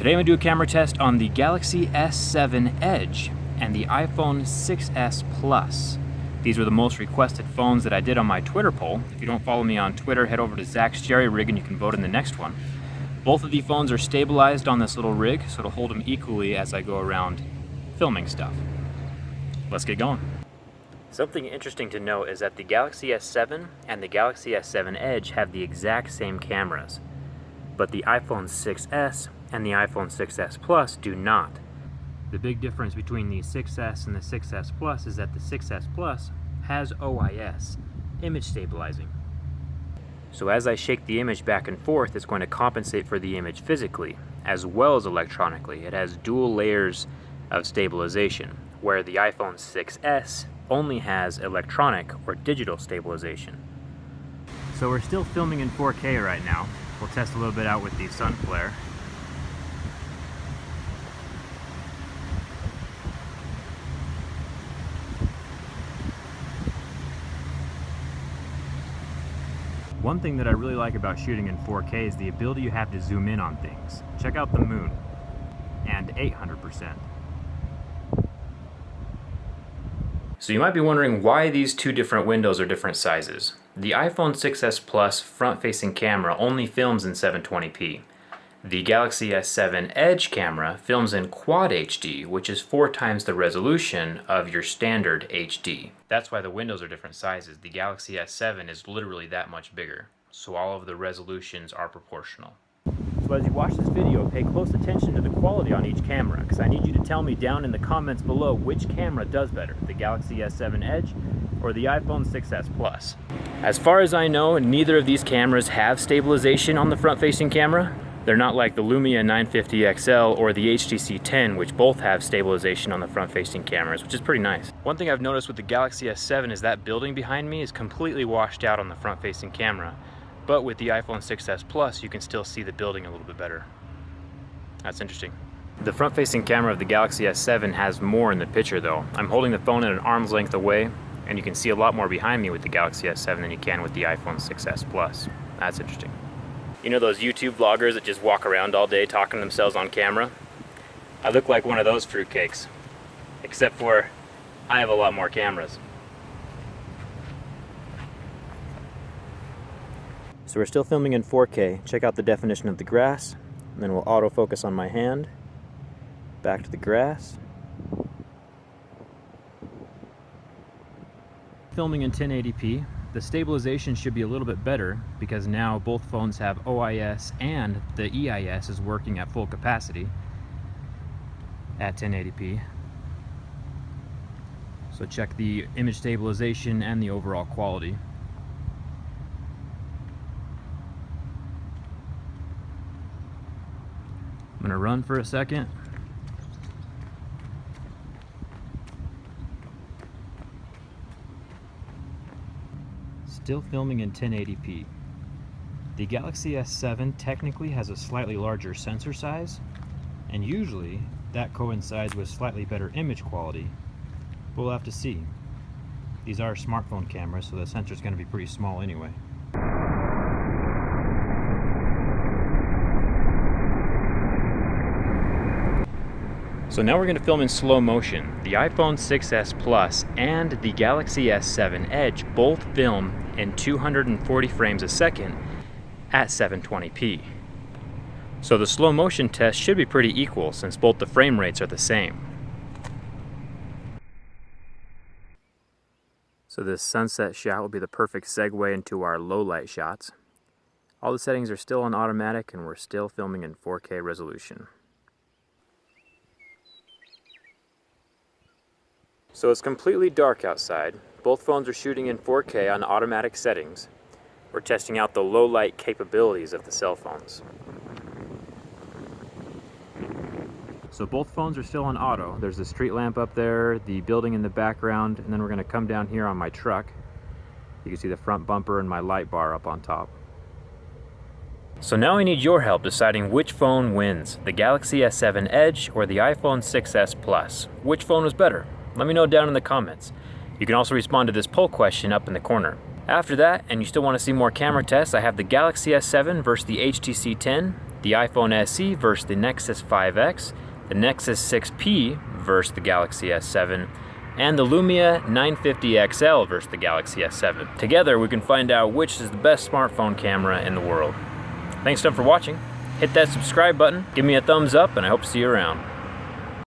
Today I'm going to do a camera test on the Galaxy S7 Edge and the iPhone 6s Plus. These were the most requested phones that I did on my Twitter poll. If you don't follow me on Twitter, head over to Zach's Jerry Rig and you can vote in the next one. Both of the phones are stabilized on this little rig, so it'll hold them equally as I go around filming stuff. Let's get going. Something interesting to note is that the Galaxy S7 and the Galaxy S7 Edge have the exact same cameras, but the iPhone 6s and the iPhone 6s Plus do not. The big difference between the 6s and the 6s Plus is that the 6s Plus has OIS, image stabilizing. So as I shake the image back and forth, it's going to compensate for the image physically, as well as electronically. It has dual layers of stabilization, where the iPhone 6s only has electronic or digital stabilization. So we're still filming in 4K right now. We'll test a little bit out with the sun flare. One thing that I really like about shooting in 4K is the ability you have to zoom in on things. Check out the moon, and 800%. So you might be wondering why these two different windows are different sizes. The iPhone 6s Plus front-facing camera only films in 720p. The Galaxy S7 Edge camera films in Quad HD, which is 4 times the resolution of your standard HD. That's why the windows are different sizes. The Galaxy S7 is literally that much bigger, so all of the resolutions are proportional. So as you watch this video, pay close attention to the quality on each camera, because I need you to tell me down in the comments below which camera does better, the Galaxy S7 Edge or the iPhone 6s Plus. As far as I know, neither of these cameras have stabilization on the front-facing camera. They're not like the Lumia 950 XL or the HTC 10, which both have stabilization on the front-facing cameras, which is pretty nice. One thing I've noticed with the Galaxy S7 is that building behind me is completely washed out on the front-facing camera. But with the iPhone 6s Plus, you can still see the building a little bit better. That's interesting. The front-facing camera of the Galaxy S7 has more in the picture though. I'm holding the phone at an arm's length away, and you can see a lot more behind me with the Galaxy S7 than you can with the iPhone 6s Plus. That's interesting. You know those YouTube vloggers that just walk around all day talking to themselves on camera? I look like one of those fruitcakes, except for I have a lot more cameras. So we're still filming in 4K. Check out the definition of the grass, and then we'll autofocus on my hand. Back to the grass. Filming in 1080p. The stabilization should be a little bit better because now both phones have OIS and the EIS is working at full capacity at 1080p. So check the image stabilization and the overall quality. I'm gonna run for a second. Still filming in 1080p. The Galaxy S7 technically has a slightly larger sensor size, and usually that coincides with slightly better image quality, but we'll have to see. These are smartphone cameras, so the sensor is going to be pretty small anyway. So now we're going to film in slow motion. The iPhone 6s Plus and the Galaxy S7 Edge both film in 240 frames a second at 720p. So the slow motion test should be pretty equal since both the frame rates are the same. So this sunset shot will be the perfect segue into our low light shots. All the settings are still on automatic and we're still filming in 4K resolution. So it's completely dark outside. Both phones are shooting in 4K on automatic settings. We're testing out the low light capabilities of the cell phones. So both phones are still on auto. There's the street lamp up there, the building in the background, and then we're gonna come down here on my truck. You can see the front bumper and my light bar up on top. So now I need your help deciding which phone wins, the Galaxy S7 Edge or the iPhone 6s Plus. Which phone was better? Let me know down in the comments. You can also respond to this poll question up in the corner. After that, and you still want to see more camera tests, I have the Galaxy S7 versus the HTC 10 the iPhone SE versus the Nexus 5X, the Nexus 6P versus the Galaxy S7, and the Lumia 950 XL versus the Galaxy S7. Together we can find out which is the best smartphone camera in the world. Thanks again for watching. Hit that subscribe button, give me a thumbs up, and I hope to see you around.